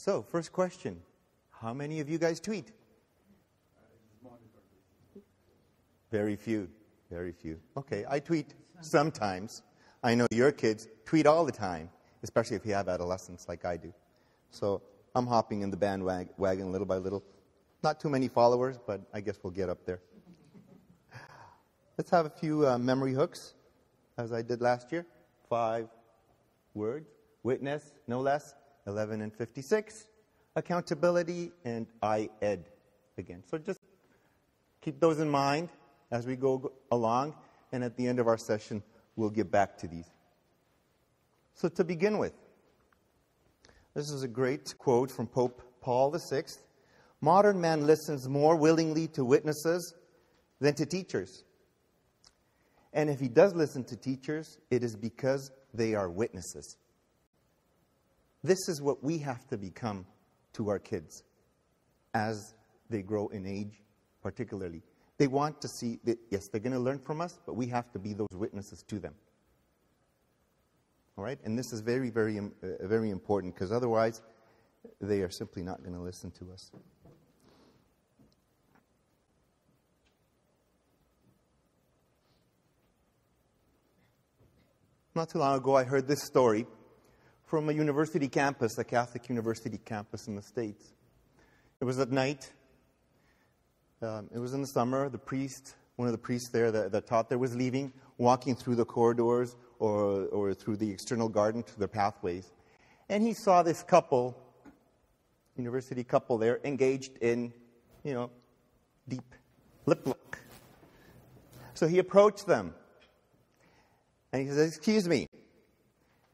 So, first question. How many of you guys tweet? Very few. Very few. Okay, I tweet sometimes. I know your kids tweet all the time, especially if you have adolescents like I do. So, I'm hopping in the bandwagon little by little. Not too many followers, but I guess we'll get up there. Let's have a few memory hooks, as I did last year. 5 words. Witness, no less. 11 and 56. Accountability, and I ed again. So just keep those in mind as we go along, and at the end of our session, we'll get back to these. So to begin with, this is a great quote from Pope Paul VI. Modern man listens more willingly to witnesses than to teachers. And if he does listen to teachers, it is because they are witnesses. This is what we have to become to our kids as they grow in age, particularly. They want to see that, yes, they're going to learn from us, but we have to be those witnesses to them. All right? And this is very, very, very important, because otherwise they are simply not going to listen to us. Not too long ago, I heard this story from a university campus, a Catholic university campus in the States. It was at night. It was in the summer. The priest, one of the priests there that taught there, was leaving, walking through the corridors or through the external garden to their pathways. And he saw this couple, university couple there, engaged in, deep lip look. So he approached them. And he says, "Excuse me."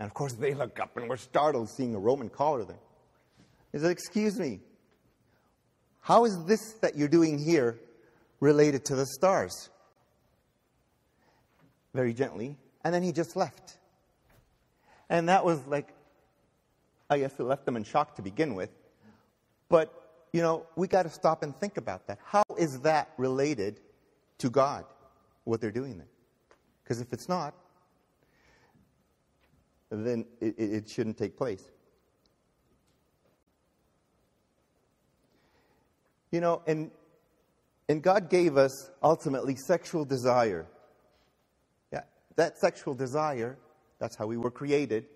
And of course they look up and were startled seeing a Roman collar there. He said, "Excuse me, how is this that you're doing here related to the stars?" Very gently. And then he just left. And that was like, I guess it left them in shock to begin with. But, we got to stop and think about that. How is that related to God, what they're doing there? Because if it's not, then it shouldn't take place. And God gave us, ultimately, sexual desire. Yeah, that sexual desire, that's how we were created.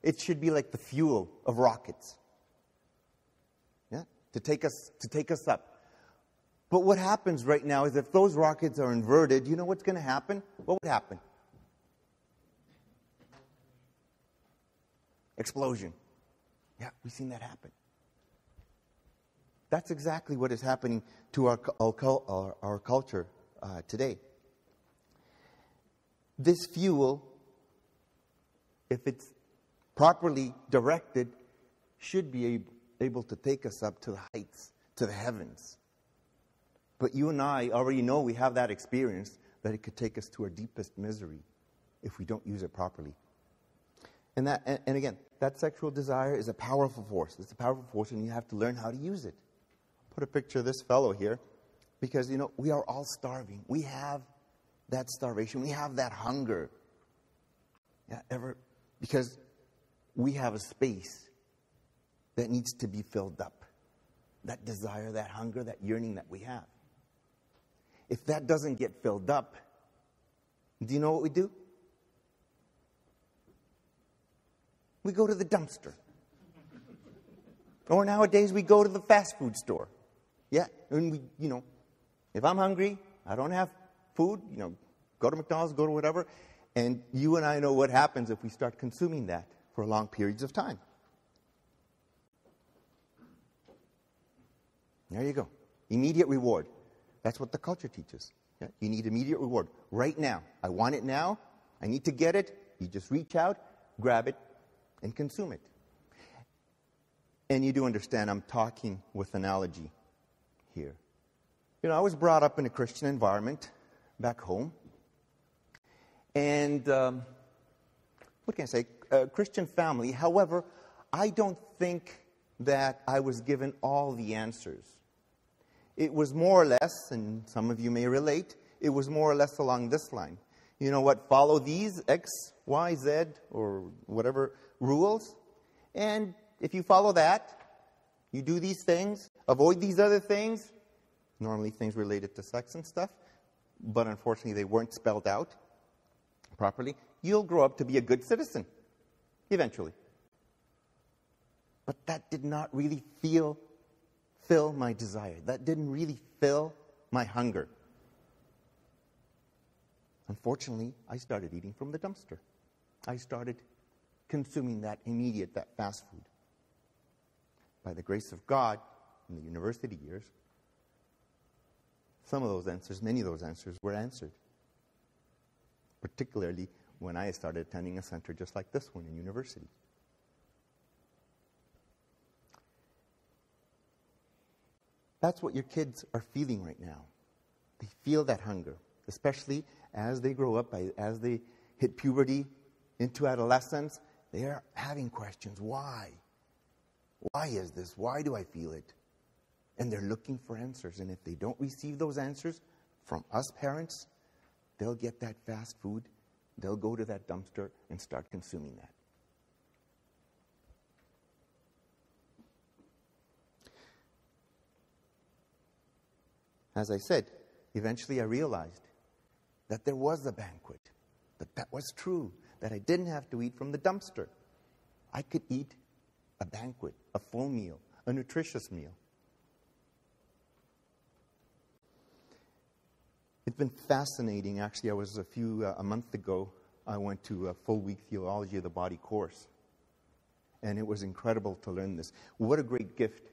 It should be like the fuel of rockets. Yeah, to take us up. But what happens right now is if those rockets are inverted, you know what's going to happen? What would happen? Explosion. Yeah, we've seen that happen. That's exactly what is happening to our culture today. This fuel, if it's properly directed, should be able to take us up to the heights, to the heavens. But you and I already know, we have that experience, that it could take us to our deepest misery if we don't use it properly. And again, that sexual desire is a powerful force. It's a powerful force, and you have to learn how to use it. Put a picture of this fellow here, because, we are all starving. We have that starvation. We have that hunger. Because we have a space that needs to be filled up. That desire, that hunger, that yearning that we have. If that doesn't get filled up, do you know what we do? We go to the dumpster. Or nowadays we go to the fast food store. Yeah, and we, if I'm hungry, I don't have food, go to McDonald's, go to whatever. And you and I know what happens if we start consuming that for long periods of time. There you go. Immediate reward. That's what the culture teaches. Yeah? You need immediate reward. Right now. I want it now. I need to get it. You just reach out, grab it, and consume it. And you do understand I'm talking with analogy here. I was brought up in a Christian environment back home. And, what can I say? A Christian family. However, I don't think that I was given all the answers. It was more or less, and some of you may relate, it was more or less along this line. You know what? Follow these X, Y, Z, or whatever rules, and if you follow that, you do these things, avoid these other things, normally things related to sex and stuff, but unfortunately they weren't spelled out properly, you'll grow up to be a good citizen, eventually. But that did not really fill my desire. That didn't really fill my hunger. Unfortunately, I started eating from the dumpster. I started consuming that immediate, that fast food. By the grace of God, in the university years, some of those answers, many of those answers were answered. Particularly when I started attending a center just like this one in university. That's what your kids are feeling right now. They feel that hunger, especially as they grow up, as they hit puberty, into adolescence. They are having questions. Why? Why is this? Why do I feel it? And they're looking for answers. And if they don't receive those answers from us parents, they'll get that fast food. They'll go to that dumpster and start consuming that. As I said, eventually I realized that there was a banquet, that was true, that I didn't have to eat from the dumpster. I could eat a banquet, a full meal, a nutritious meal. It's been fascinating. Actually, a month ago, I went to a full week Theology of the Body course. And it was incredible to learn this. What a great gift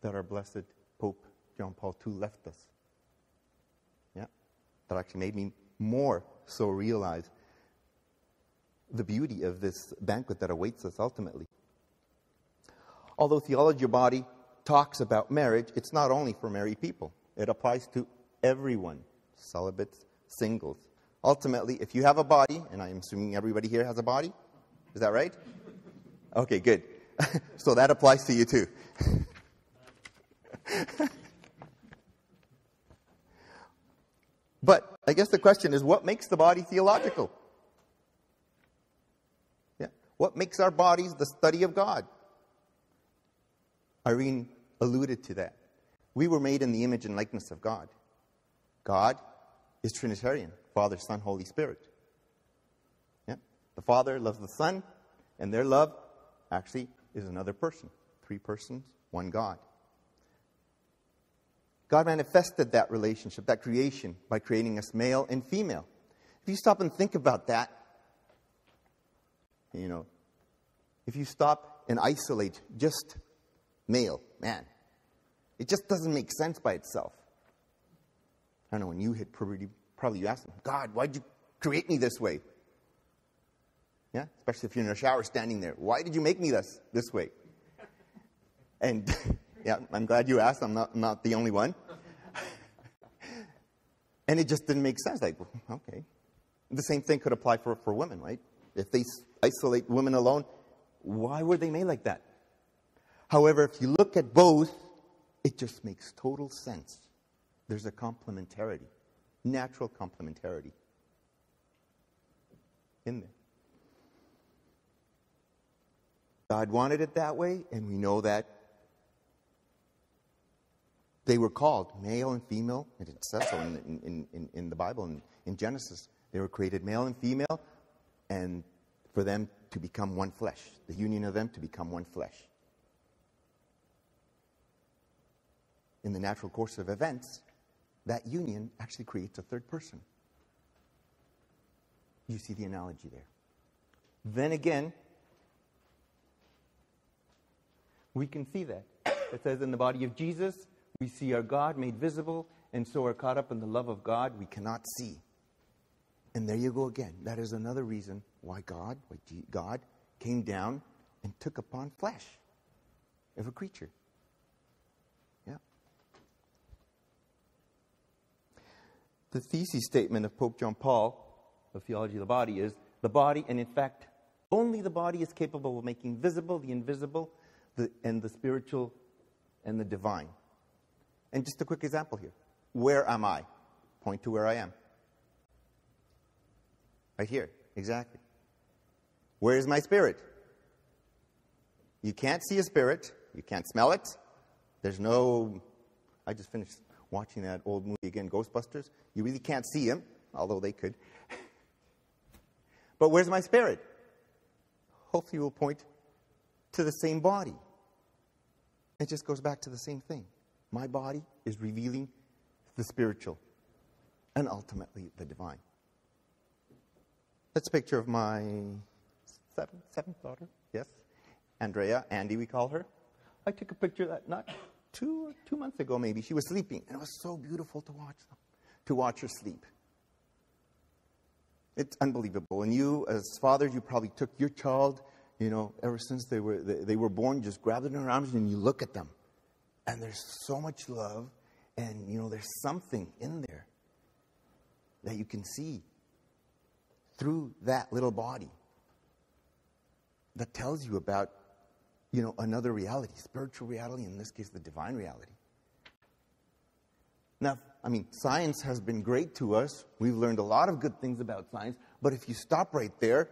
that our blessed Pope John Paul II left us. Yeah, that actually made me more so realize the beauty of this banquet that awaits us ultimately. Although Theology of the Body talks about marriage, it's not only for married people. It applies to everyone, celibates, singles. Ultimately, if you have a body, and I'm assuming everybody here has a body, is that right? Okay, good. So that applies to you too. But I guess the question is, what makes the body theological? Yeah. What makes our bodies the study of God? Irene alluded to that. We were made in the image and likeness of God. God is Trinitarian, Father, Son, Holy Spirit. Yeah? The Father loves the Son, and their love actually is another person. 3 persons, 1 God. God manifested that relationship, that creation, by creating us male and female. If you stop and think about that, if you stop and isolate just male, man, it just doesn't make sense by itself. I don't know, when you hit puberty, probably you ask them, God, why'd you create me this way? Yeah, especially if you're in a shower standing there. Why did you make me this way? And yeah, I'm glad you asked. I'm not the only one. And it just didn't make sense. Like, okay. The same thing could apply for women, right? If they isolate women alone, why were they made like that? However, if you look at both, it just makes total sense. There's a complementarity, natural complementarity in there. God wanted it that way, and we know that they were called male and female. It says so in the Bible, in Genesis. They were created male and female, and for them to become one flesh. The union of them to become one flesh. In the natural course of events, that union actually creates a third person. You see the analogy there. Then again, we can see that. It says in the body of Jesus, we see our God made visible, and so are caught up in the love of God we cannot see. And there you go again. That is another reason why God came down and took upon flesh of a creature. Yeah. The thesis statement of Pope John Paul of Theology of the Body is, the body, and in fact, only the body is capable of making visible the invisible, and the spiritual and the divine. And just a quick example here. Where am I? Point to where I am. Right here, exactly. Where is my spirit? You can't see a spirit. You can't smell it. There's no... I just finished watching that old movie again, Ghostbusters. You really can't see him, although they could. But where's my spirit? Hopefully we'll point to the same body. It just goes back to the same thing. My body is revealing the spiritual and ultimately the divine. That's a picture of my seventh daughter. Yes. Andrea, Andy we call her. I took a picture of that not two months ago maybe. She was sleeping and it was so beautiful to watch her sleep. It's unbelievable. And you as fathers, you probably took your child, ever since they were born, just grabbed them in your arms and you look at them. And there's so much love and there's something in there that you can see through that little body that tells you about, another reality, spiritual reality, in this case, the divine reality. Now, science has been great to us. We've learned a lot of good things about science, but if you stop right there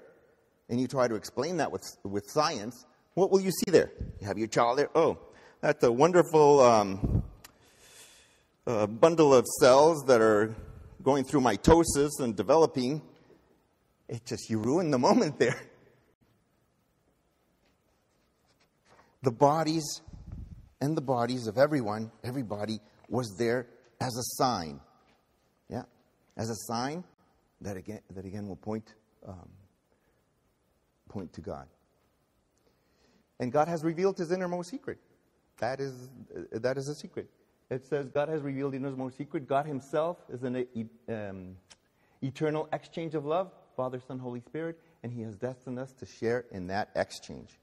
and you try to explain that with science, what will you see there? You have your child there. Oh, that's a wonderful bundle of cells that are going through mitosis and developing. You ruin the moment there. The bodies of everybody was there as a sign. Yeah, as a sign that again will point to God. And God has revealed his innermost secret. That is a secret. It says God has revealed his innermost secret. God himself is an eternal exchange of love, Father, Son, Holy Spirit, and he has destined us to share in that exchange.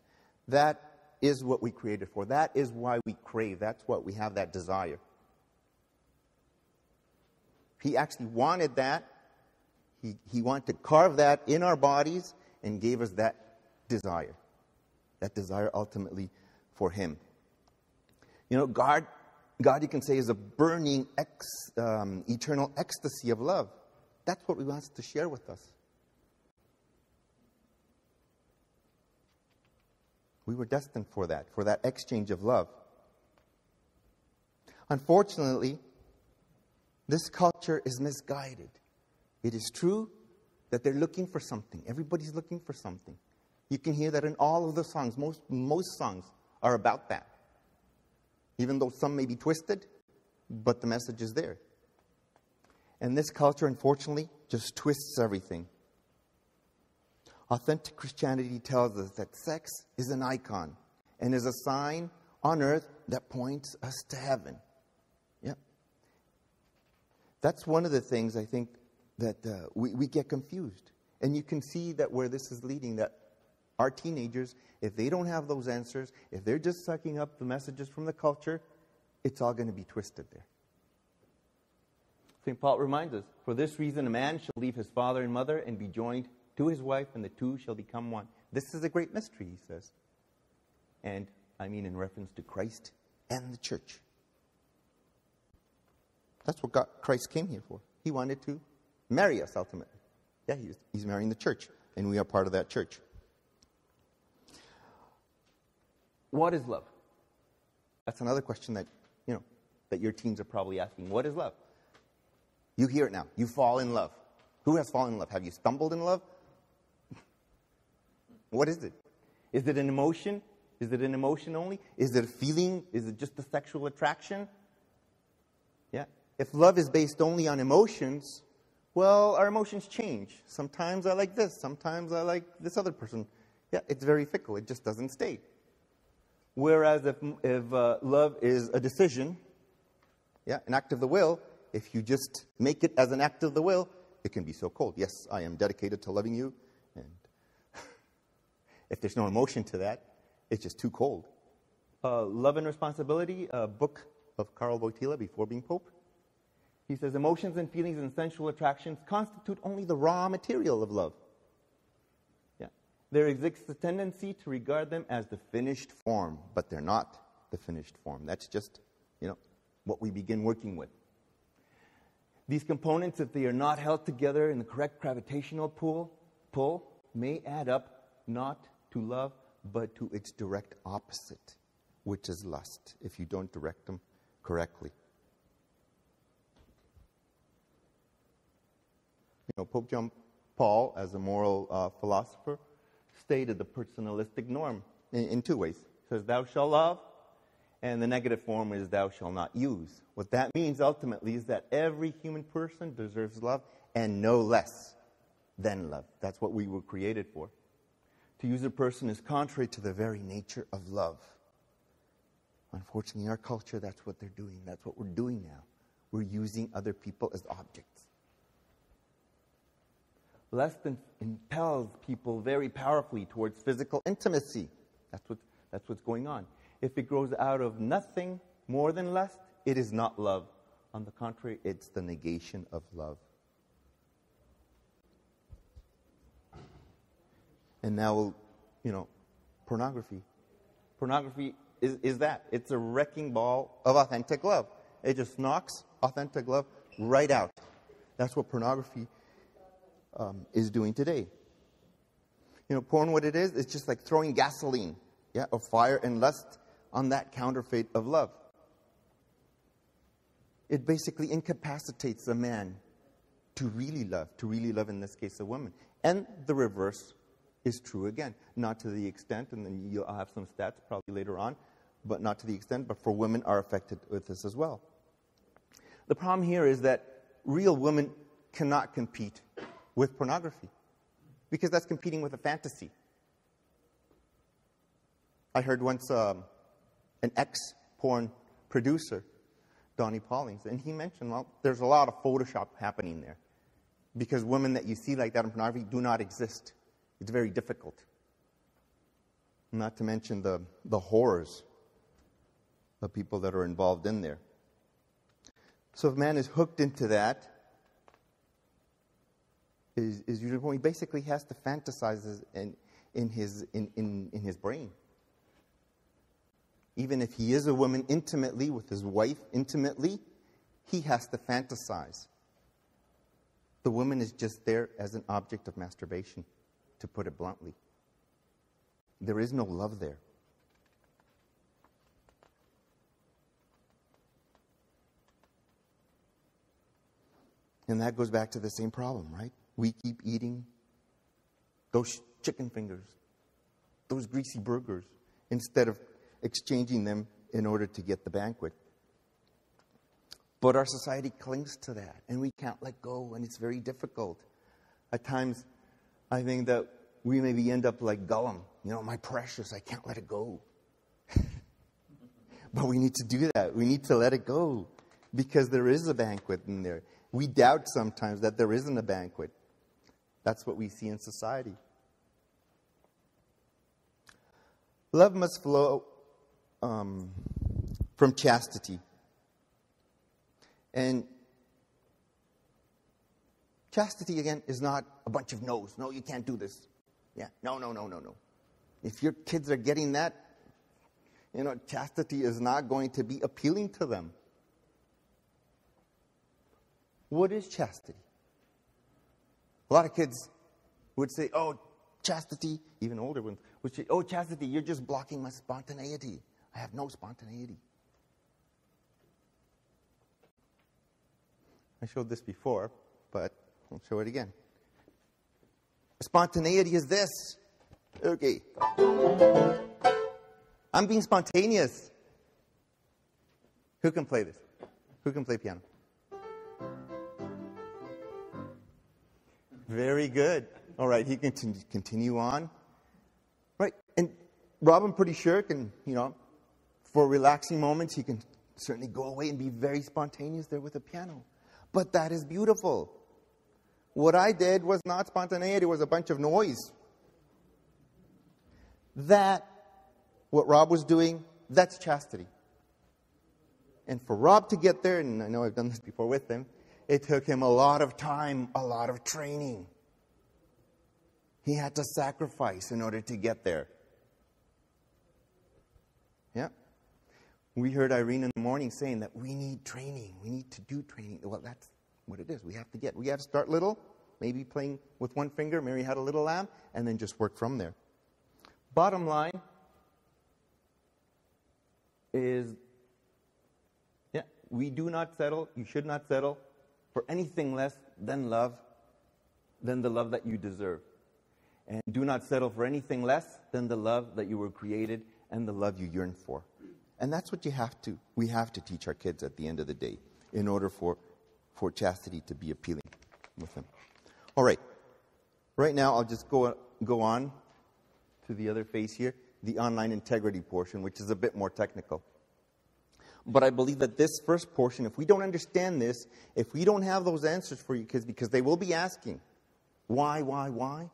That is what we created for. That is why we crave. That's what we have, that desire. He actually wanted that. He wanted to carve that in our bodies and gave us that desire. That desire ultimately for him. God, you can say, is a burning, eternal ecstasy of love. That's what he wants to share with us. We were destined for that exchange of love. Unfortunately, this culture is misguided. It is true that they're looking for something. Everybody's looking for something. You can hear that in all of the songs. Most songs are about that. Even though some may be twisted, but the message is there. And this culture, unfortunately, just twists everything. Authentic Christianity tells us that sex is an icon and is a sign on earth that points us to heaven. Yeah. That's one of the things I think that we get confused. And you can see that where this is leading, that our teenagers, if they don't have those answers, if they're just sucking up the messages from the culture, it's all going to be twisted there. St. Paul reminds us, for this reason a man shall leave his father and mother and be joined to his wife, and the two shall become one. This is a great mystery, he says. And in reference to Christ and the church. That's what Christ came here for. He wanted to marry us ultimately. Yeah, he's marrying the church, and we are part of that church. What is love? That's another question that your teens are probably asking. What is love? You hear it now. You fall in love. Who has fallen in love? Have you stumbled in love? What is it? Is it an emotion? Is it an emotion only? Is it a feeling? Is it just a sexual attraction? Yeah. If love is based only on emotions, well, our emotions change. Sometimes I like this. Sometimes I like this other person. Yeah, it's very fickle. It just doesn't stay. Whereas if love is a decision, an act of the will, if you just make it as an act of the will, it can be so cold. Yes, I am dedicated to loving you. And if there's no emotion to that, it's just too cold. Love and Responsibility, a book of Karl Wojtyla before being Pope. He says, emotions and feelings and sensual attractions constitute only the raw material of love. Yeah. There exists a tendency to regard them as the finished form, but they're not the finished form. That's just, what we begin working with. These components, if they are not held together in the correct gravitational pull, may add up not to love, but to its direct opposite, which is lust, if you don't direct them correctly. Pope John Paul, as a moral philosopher, stated the personalistic norm in two ways. He says, thou shalt love, and the negative form is thou shalt not use. What that means ultimately is that every human person deserves love and no less than love. That's what we were created for. To use a person is contrary to the very nature of love. Unfortunately, in our culture, that's what they're doing. That's what we're doing now. We're using other people as objects. Lust impels people very powerfully towards physical intimacy. That's what's going on. If it grows out of nothing more than lust, it is not love. On the contrary, it's the negation of love. And now, pornography. Pornography is that. It's a wrecking ball of authentic love. It just knocks authentic love right out. That's what pornography is doing today. Porn, what it is, it's just like throwing gasoline, of fire and lust on that counterfeit of love. It basically incapacitates a man to really love in this case a woman. And the reverse is true again. Not to the extent, and then you'll have some stats probably later on, but not to the extent, but for women are affected with this as well. The problem here is that real women cannot compete with pornography because that's competing with a fantasy. I heard once an ex-porn producer, Donnie Paulings, and he mentioned, well, there's a lot of Photoshop happening there because women that you see like that in pornography do not exist. It's very difficult. Not to mention the horrors of people that are involved in there. So if man is hooked into that, is usually when he basically has to fantasize in his brain. Even if he is a woman intimately, with his wife intimately, he has to fantasize. The woman is just there as an object of masturbation, to put it bluntly. There is no love there. And that goes back to the same problem, right? We keep eating those chicken fingers, those greasy burgers, instead of exchanging them in order to get the banquet. But our society clings to that, and we can't let go, and it's very difficult. At times, I think that we maybe end up like Gollum. My precious, I can't let it go. But we need to do that. We need to let it go, because there is a banquet in there. We doubt sometimes that there isn't a banquet. That's what we see in society. Love must flow from chastity. And chastity, again, is not a bunch of no's. No, you can't do this. No. If your kids are getting that, chastity is not going to be appealing to them. What is chastity? A lot of kids would say, oh, chastity, even older ones, would say, oh, chastity, you're just blocking my spontaneity. I have no spontaneity. I showed this before, but I'll show it again. Spontaneity is this. Okay. I'm being spontaneous. Who can play this? Who can play piano? Very good. All right, he can continue on. Right, and Rob, I'm pretty sure, can, for relaxing moments, he can certainly go away and be very spontaneous there with the piano. But that is beautiful. What I did was not spontaneity, it was a bunch of noise. What Rob was doing, that's chastity. And for Rob to get there, and I know I've done this before with him, it took him a lot of time, a lot of training. He had to sacrifice in order to get there. Yeah. We heard Irene in the morning saying that we need training. We need to do training. Well, that's what it is. We have to start little, maybe playing with one finger. Mary had a little lamb, and then just work from there. Bottom line is, we do not settle, you should not settle for anything less than the love that you deserve. And do not settle for anything less than the love that you were created and the love you yearn for. And that's what we have to teach our kids at the end of the day in order for chastity to be appealing with them. All right. Right now, I'll just go on to the other phase here, the online integrity portion, which is a bit more technical. But I believe that this first portion, if we don't understand this, if we don't have those answers for you kids, because they will be asking, why?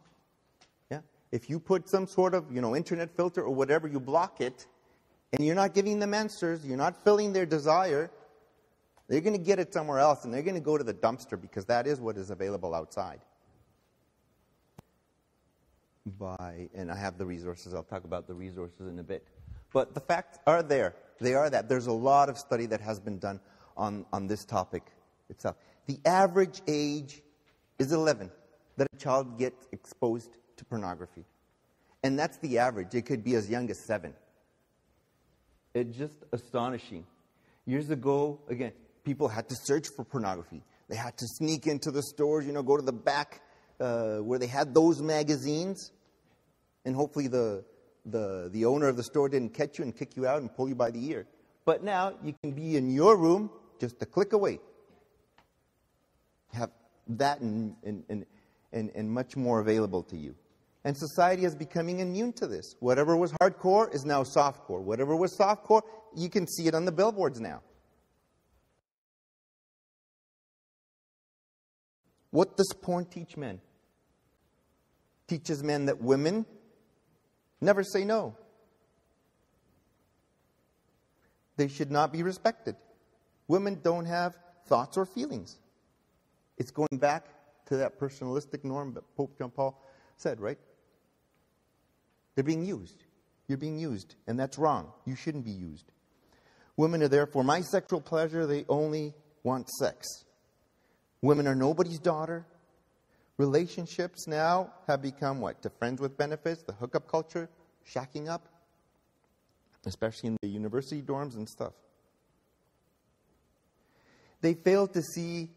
Yeah. If you put some sort of, internet filter or whatever, you block it, and you're not giving them answers, you're not filling their desire, they're going to get it somewhere else, and they're going to go to the dumpster, because that is what is available outside. And I have the resources. I'll talk about the resources in a bit. But the facts are there. They are that. There's a lot of study that has been done on this topic itself. The average age is 11 that a child gets exposed to pornography. And that's the average. It could be as young as 7. It's just astonishing. Years ago, again, people had to search for pornography. They had to sneak into the stores, go to the back where they had those magazines. And hopefully the owner of the store didn't catch you and kick you out and pull you by the ear. But now you can be in your room just a click away. Have that and much more available to you. And society is becoming immune to this. Whatever was hardcore is now softcore. Whatever was softcore, you can see it on the billboards now. What does porn teach men? Teaches men that women never say no. They should not be respected. Women don't have thoughts or feelings. It's going back to that personalistic norm that Pope John Paul said, right? They're being used. You're being used, and that's wrong. You shouldn't be used. Women are there for my sexual pleasure. They only want sex. Women are nobody's daughter. Relationships now have become what? To friends with benefits, the hookup culture, shacking up, especially in the university dorms and stuff. They fail to see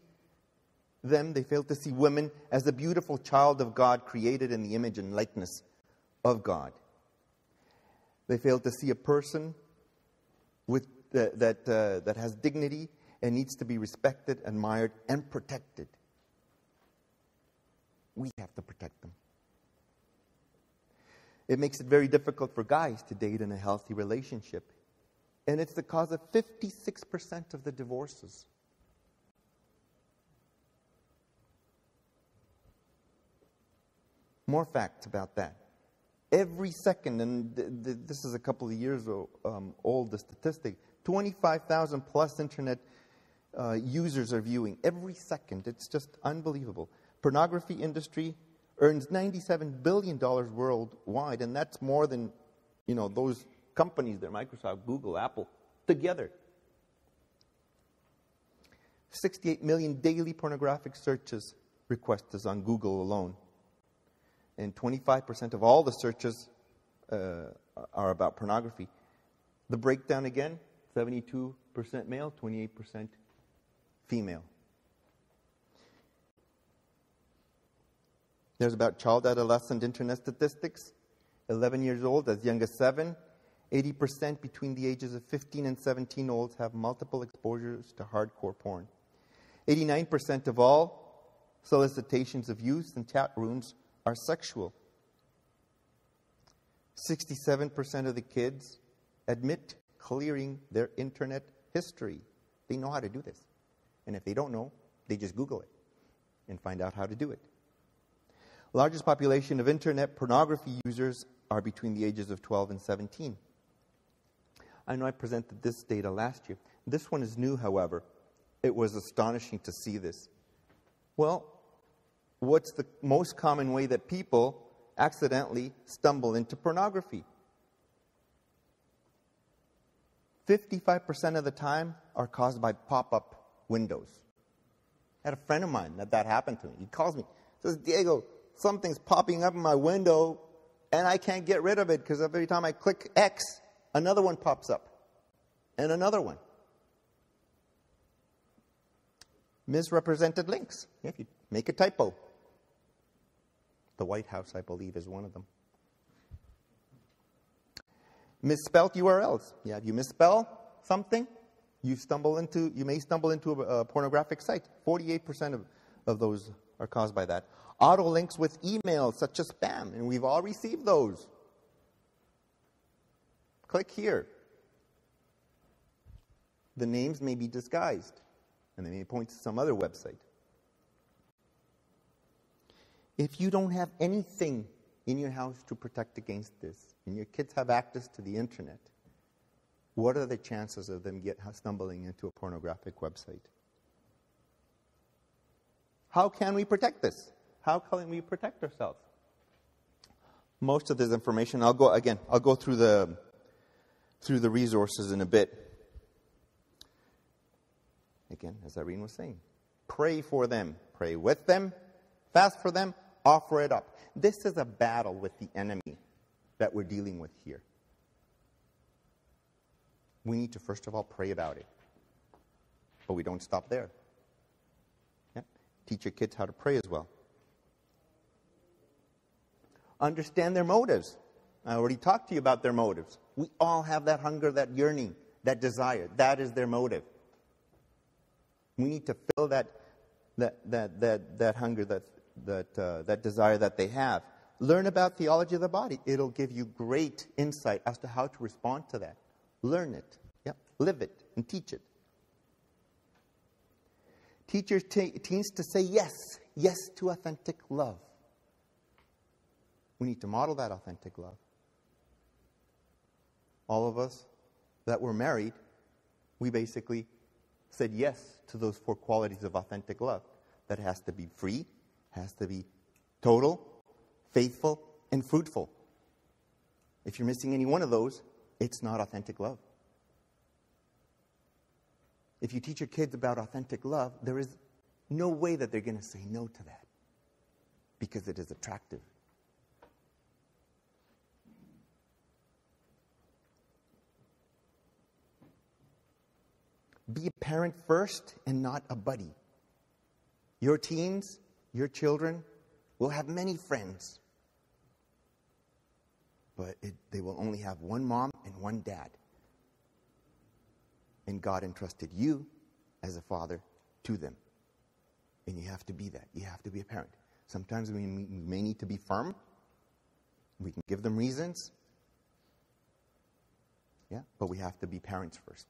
women as a beautiful child of God created in the image and likeness of God. They fail to see a person that has dignity and needs to be respected, admired, and protected. We have to protect them. It makes it very difficult for guys to date in a healthy relationship. And it's the cause of 56% of the divorces. More facts about that. Every second, and this is a couple of years old, the statistic, 25,000 plus internet users are viewing every second. It's just unbelievable. Pornography industry earns $97 billion worldwide, and that's more than, those companies there, Microsoft, Google, Apple, together. 68 million daily pornographic searches requests on Google alone. And 25% of all the searches are about pornography. The breakdown again, 72% male, 28% female. There's about child adolescent internet statistics. 11 years old, as young as 7. 80% between the ages of 15 and 17 olds have multiple exposures to hardcore porn. 89% of all solicitations of use in chat rooms are sexual. 67% of the kids admit clearing their internet history. They know how to do this. And if they don't know, they just Google it and find out how to do it. Largest population of internet pornography users are between the ages of 12 and 17. I know I presented this data last year. This one is new, however. It was astonishing to see this. Well, what's the most common way that people accidentally stumble into pornography? 55% of the time are caused by pop-up windows. I had a friend of mine that happened to me. He calls me, says, Diego, something's popping up in my window, And I can't get rid of it because every time I click X, another one pops up. And another one. Misrepresented links. If you make a typo. The White House, I believe, is one of them. Misspelled URLs. Yeah, if you misspell something, you may stumble into a pornographic site. 48% of those are caused by that. Auto links with emails such as spam, and we've all received those. Click here. The names may be disguised, and they may point to some other website. If you don't have anything in your house to protect against this, and your kids have access to the internet, what are the chances of them stumbling into a pornographic website? How can we protect this? How can we protect ourselves? Most of this information, I'll go through the resources in a bit. Again, as Irene was saying, pray for them, pray with them, fast for them, offer it up. This is a battle with the enemy that we're dealing with here. We need to first of all pray about it. But we don't stop there. Yeah? Teach your kids how to pray as well. Understand their motives. I already talked to you about their motives. We all have that hunger, that yearning, that desire. That is their motive. We need to fill that hunger, that desire that they have. Learn about theology of the body. It'll give you great insight as to how to respond to that. Learn it. Yep. Live it and teach it. Teach your teens to say yes. Yes to authentic love. We need to model that authentic love. All of us that were married, we basically said yes to those 4 qualities of authentic love. That has to be free, has to be total, faithful, and fruitful. If you're missing any one of those, it's not authentic love. If you teach your kids about authentic love, there is no way that they're going to say no to that because it is attractive. Be a parent first and not a buddy. Your teens, your children will have many friends, but they will only have one mom and one dad. And God entrusted you as a father to them. And you have to be that. You have to be a parent. Sometimes we may need to be firm. We can give them reasons. Yeah, but we have to be parents first.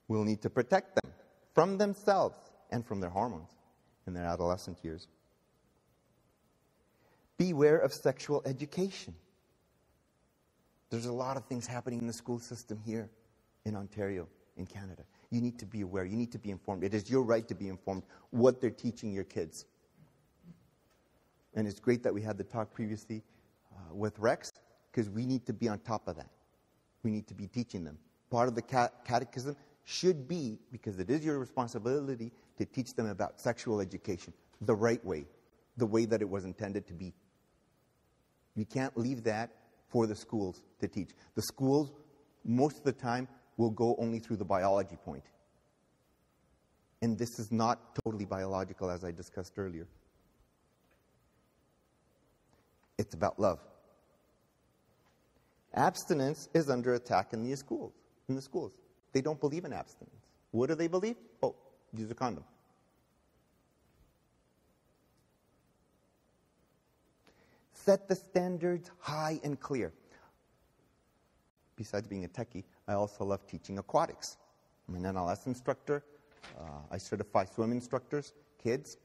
We'll need to protect them from themselves and from their hormones in their adolescent years. Beware of sexual education. There's a lot of things happening in the school system here in Ontario, in Canada. You need to be aware. You need to be informed. It is your right to be informed what they're teaching your kids. And it's great that we had the talk previously with Rex, because we need to be on top of that. We need to be teaching them. Part of the catechism should be, because it is your responsibility, to teach them about sexual education the right way, the way that it was intended to be. You can't leave that for the schools to teach. The schools, most of the time, will go only through the biology point. And this is not totally biological, as I discussed earlier. It's about love. Abstinence is under attack in the schools. They don't believe in abstinence. What do they believe? Oh, use a condom. Set the standards high and clear. Besides being a techie, I also love teaching aquatics. I'm an NLS instructor. I certify swim instructors, kids.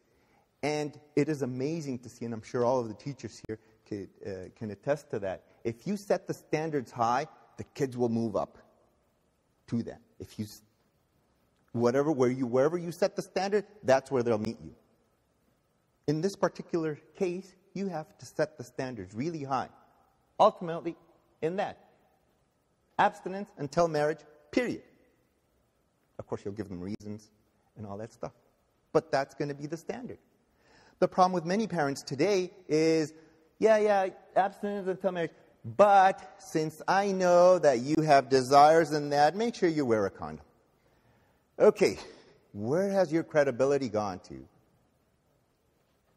And it is amazing to see, and I'm sure all of the teachers here can attest to that. If you set the standards high, the kids will move up to that. If you, wherever you set the standard, that's where they'll meet you. In this particular case, you have to set the standards really high. Ultimately, in that, abstinence until marriage, period. Of course, you'll give them reasons and all that stuff. But that's going to be the standard. The problem with many parents today is, yeah, abstinence until marriage, but since I know that you have desires in that, make sure you wear a condom. Okay, where has your credibility gone to?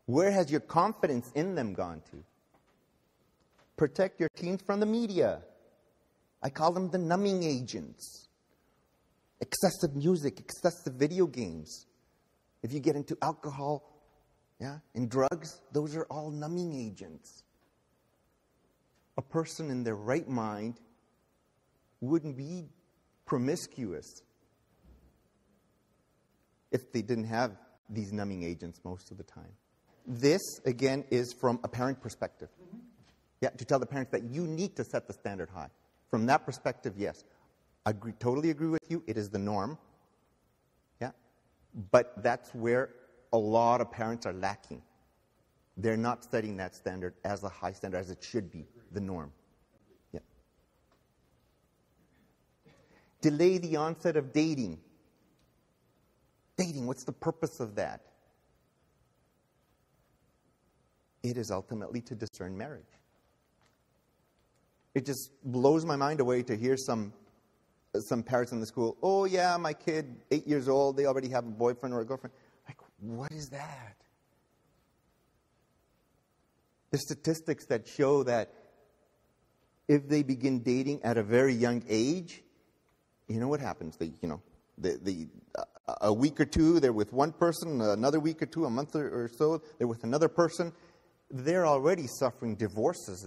Where has your confidence in them gone to? Protect your teens from the media. I call them the numbing agents. Excessive music, excessive video games. If you get into alcohol, and drugs, those are all numbing agents. A person in their right mind wouldn't be promiscuous if they didn't have these numbing agents most of the time. This, again, is from a parent perspective. To tell the parents that you need to set the standard high. From that perspective, yes. I totally agree with you. It is the norm. But that's where a lot of parents are lacking. They're not setting that standard as a high standard as it should be, the norm. Delay the onset of dating. Dating, what's the purpose of that? It is ultimately to discern marriage. It just blows my mind away to hear some parents in the school, oh yeah, my kid, 8 years old, they already have a boyfriend or a girlfriend. Like, what is that? There's statistics that show that if they begin dating at a very young age, you know what happens? A week or two, they're with one person, another week or two, a month or so, they're with another person. They're already suffering divorces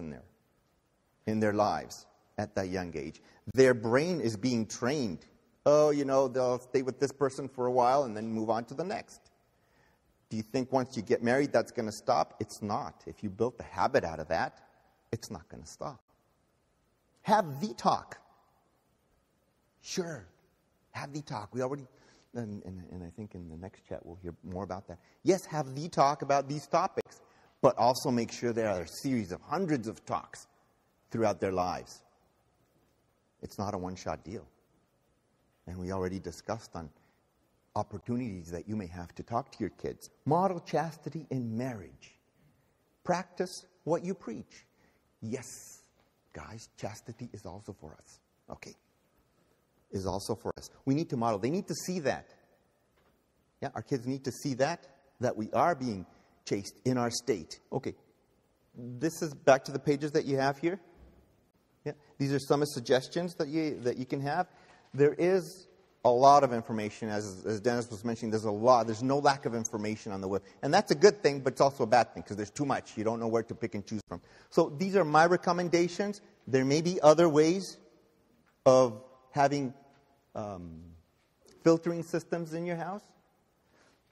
in their lives at that young age. Their brain is being trained. Oh, they'll stay with this person for a while and then move on to the next. Do you think once you get married that's going to stop? It's not. If you built a habit out of that, it's not going to stop. Have the talk. Sure. Have the talk. We already, and I think in the next chat we'll hear more about that. Yes, have the talk about these topics, but also make sure there are a series of hundreds of talks throughout their lives. It's not a one-shot deal. And we already discussed on opportunities that you may have to talk to your kids. Model chastity in marriage. Practice what you preach. Yes, guys, chastity is also for us. Okay. Is also for us. We need to model. They need to see that. Our kids need to see that we are being chaste in our state. Okay. This is back to the pages that you have here. These are some suggestions that you can have. There is a lot of information, as Dennis was mentioning. There's no lack of information on the web. And that's a good thing, but it's also a bad thing because there's too much. You don't know where to pick and choose from. So these are my recommendations. There may be other ways of having filtering systems in your house.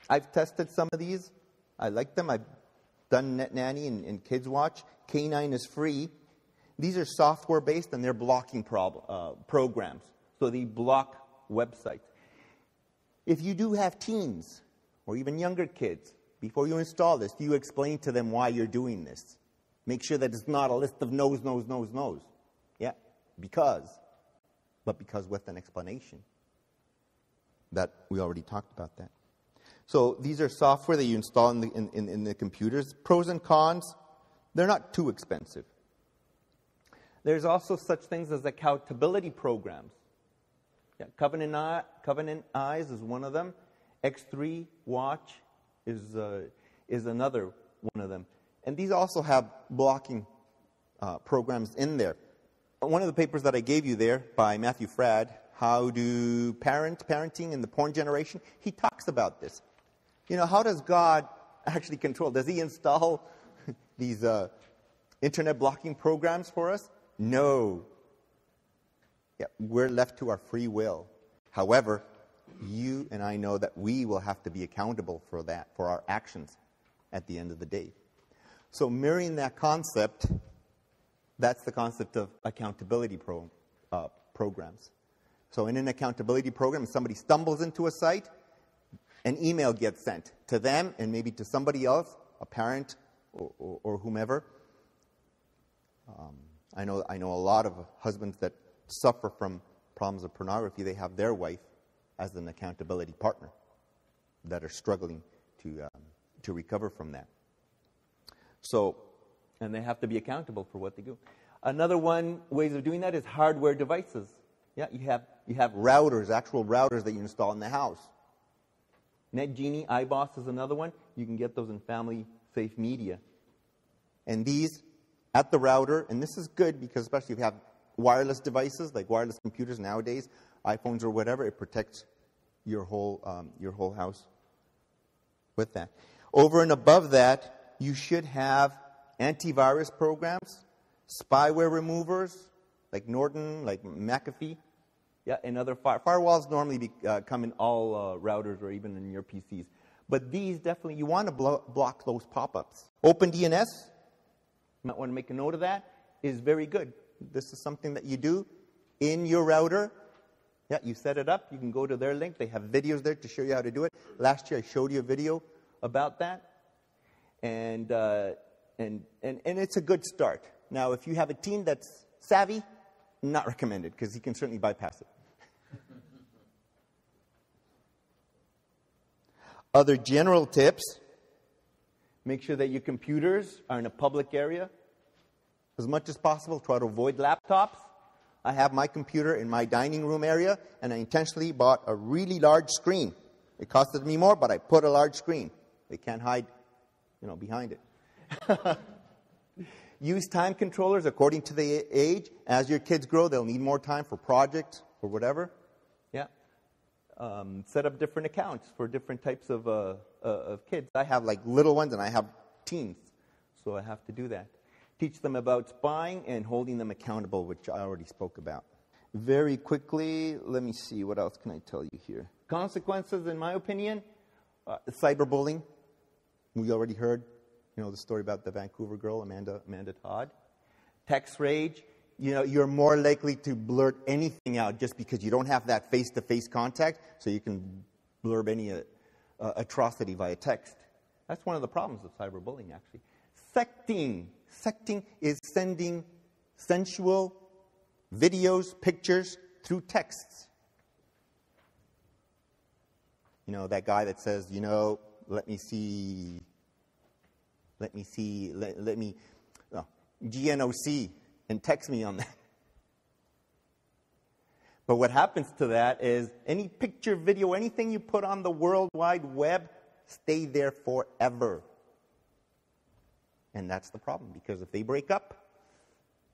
I've tested some of these. I like them. I've done Net Nanny and Kids Watch. K9 is free. These are software-based, and they're blocking programs. So they block websites. If you do have teens or even younger kids, before you install this, you explain to them why you're doing this. Make sure that it's not a list of no's. But because with an explanation. That we already talked about that. So these are software that you install in the computers. Pros and cons, they're not too expensive. There's also such things as accountability programs. Covenant Eyes is one of them. X3 Watch is another one of them. And these also have blocking programs in there. One of the papers that I gave you there by Matthew Fradd, How to Parenting in the Porn Generation, he talks about this. How does God actually control? Does he install these internet blocking programs for us? No. We're left to our free will. However, you and I know that we will have to be accountable for that, for our actions at the end of the day. So mirroring that concept, that's the concept of accountability programs. So in an accountability program, if somebody stumbles into a site, an email gets sent to them and maybe to somebody else, a parent or whomever. I know a lot of husbands that suffer from problems of pornography. They have their wife as an accountability partner that are struggling to to recover from that. So, and they have to be accountable for what they do. Another ways of doing that is hardware devices. Yeah, you have routers, actual routers that you install in the house. NetGenie, iBoss is another one. You can get those in family safe media. And these at the router, and this is good because especially if you have wireless devices, like wireless computers nowadays, iPhones or whatever, it protects your whole house with that. Over and above that, you should have antivirus programs, spyware removers, like Norton, like McAfee. Yeah, and other firewalls normally come in all routers or even in your PCs. But these definitely, you want to block those pop-ups. OpenDNS, you might want to make a note of that, is very good. This is something that you do in your router. Yeah, you set it up. You can go to their link. They have videos there to show you how to do it. Last year I showed you a video about that. And it's a good start. Now, if you have a teen that's savvy, not recommended, because he can certainly bypass it. Other general tips: make sure that your computers are in a public area. As much as possible, try to avoid laptops. I have my computer in my dining room area, and I intentionally bought a really large screen. It costed me more, but I put a large screen. They can't hide, behind it. Use time controllers according to the age. As your kids grow, they'll need more time for projects or whatever. Yeah. Set up different accounts for different types of kids. I have like little ones and I have teens, so I have to do that. Teach them about spying and holding them accountable, which I already spoke about. Very quickly, let me see, what else can I tell you here? Consequences, in my opinion, cyberbullying. We already heard the story about the Vancouver girl, Amanda Todd. Text rage. You're more likely to blurt anything out just because you don't have that face-to-face contact, so you can blurb any atrocity via text. That's one of the problems of cyberbullying, actually. Sexting. Sexting is sending sensual videos, pictures through texts. That guy that says, let me see, GNOC, and text me on that. But what happens to that is any picture, video, anything you put on the World Wide Web, stay there forever. And that's the problem, because if they break up,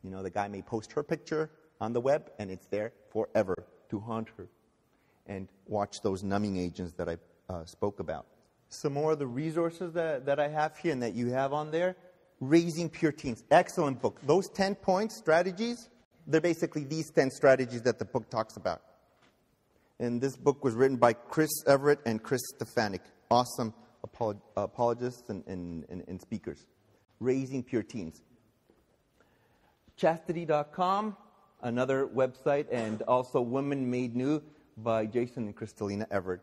the guy may post her picture on the web, and it's there forever to haunt her and watch those numbing agents that I spoke about. Some more of the resources that I have here and that you have on there. Raising Pure Teens. Excellent book. Those 10 points, strategies, they're basically these 10 strategies that the book talks about. And this book was written by Chris Everett and Chris Stefanik. Awesome apologists and speakers. Raising Pure Teens. Chastity.com, another website, and also Women Made New by Jason and Kristalina Everett.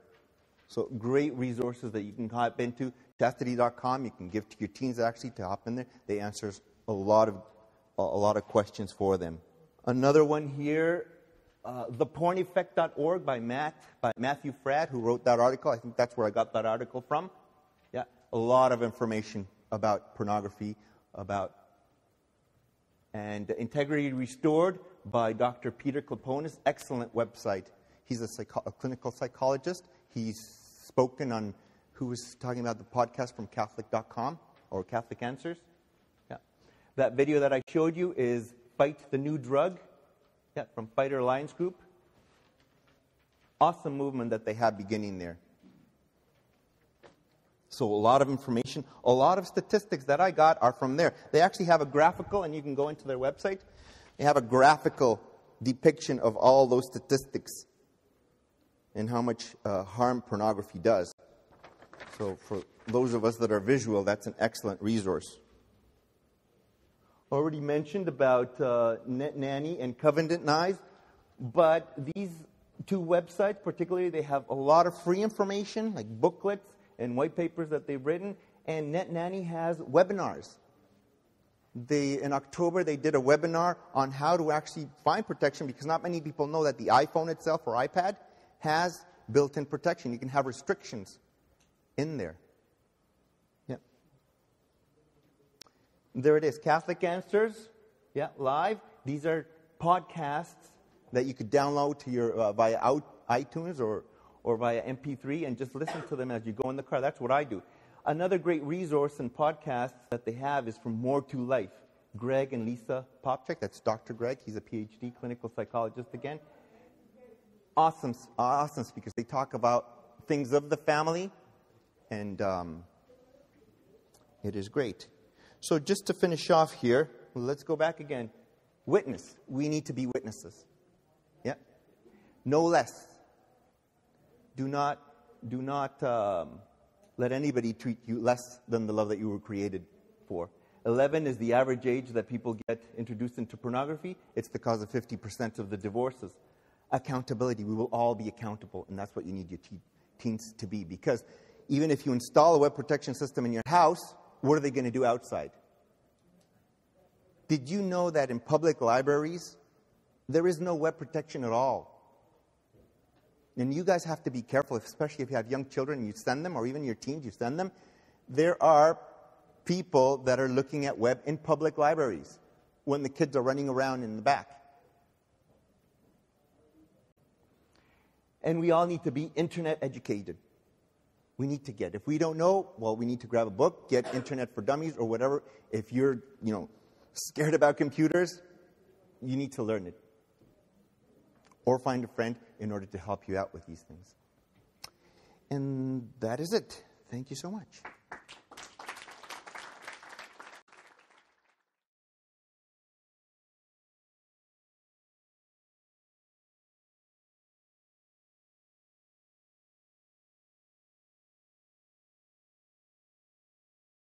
So great resources that you can hop into. Chastity.com, you can give to your teens actually to hop in there. They answer a lot of questions for them. Another one here, theporneffect.org by Matthew Fradd, who wrote that article. I think that's where I got that article from. Yeah, a lot of information about pornography, and Integrity Restored by Dr. Peter Klaponis. Excellent website. He's a clinical psychologist. He's spoken on, who was talking about the podcast from Catholic.com or Catholic Answers. Yeah. That video that I showed you is Fight the New Drug, from Fighter Alliance Group. Awesome movement that they have beginning there. So a lot of information, a lot of statistics that I got are from there. They actually have a graphical, and you can go into their website. They have a graphical depiction of all those statistics and how much harm pornography does. So for those of us that are visual, that's an excellent resource. Already mentioned about Net Nanny and Covenant Knives, but these two websites particularly, they have a lot of free information, like booklets and white papers that they've written, and Net Nanny has webinars. In October, they did a webinar on how to actually find protection, because not many people know that the iPhone itself or iPad has built-in protection. You can have restrictions in there. There it is, Catholic Answers. Yeah, live. These are podcasts that you could download to your via iTunes or via MP3 and just listen to them as you go in the car. That's what I do. Another great resource and podcast that they have is from More to Life. Greg and Lisa Popchak, that's Dr. Greg. He's a PhD clinical psychologist again. Awesome speakers. They talk about things of the family, and it is great. So just to finish off here, let's go back again. Witness. We need to be witnesses. Yeah. No less. Do not let anybody treat you less than the love that you were created for. 11 is the average age that people get introduced into pornography. It's the cause of 50% of the divorces. Accountability. We will all be accountable, and that's what you need your teens to be. Because even if you install a web protection system in your house, what are they going to do outside? Did you know that in public libraries, there is no web protection at all? And you guys have to be careful, especially if you have young children and you send them, or even your teens, you send them. There are people that are looking at web in public libraries when the kids are running around in the back. And we all need to be internet educated. We need to get. If we don't know, well, we need to grab a book, get Internet for Dummies or whatever. If you're, scared about computers, you need to learn it. Or find a friend in order to help you out with these things. And that is it. Thank you so much.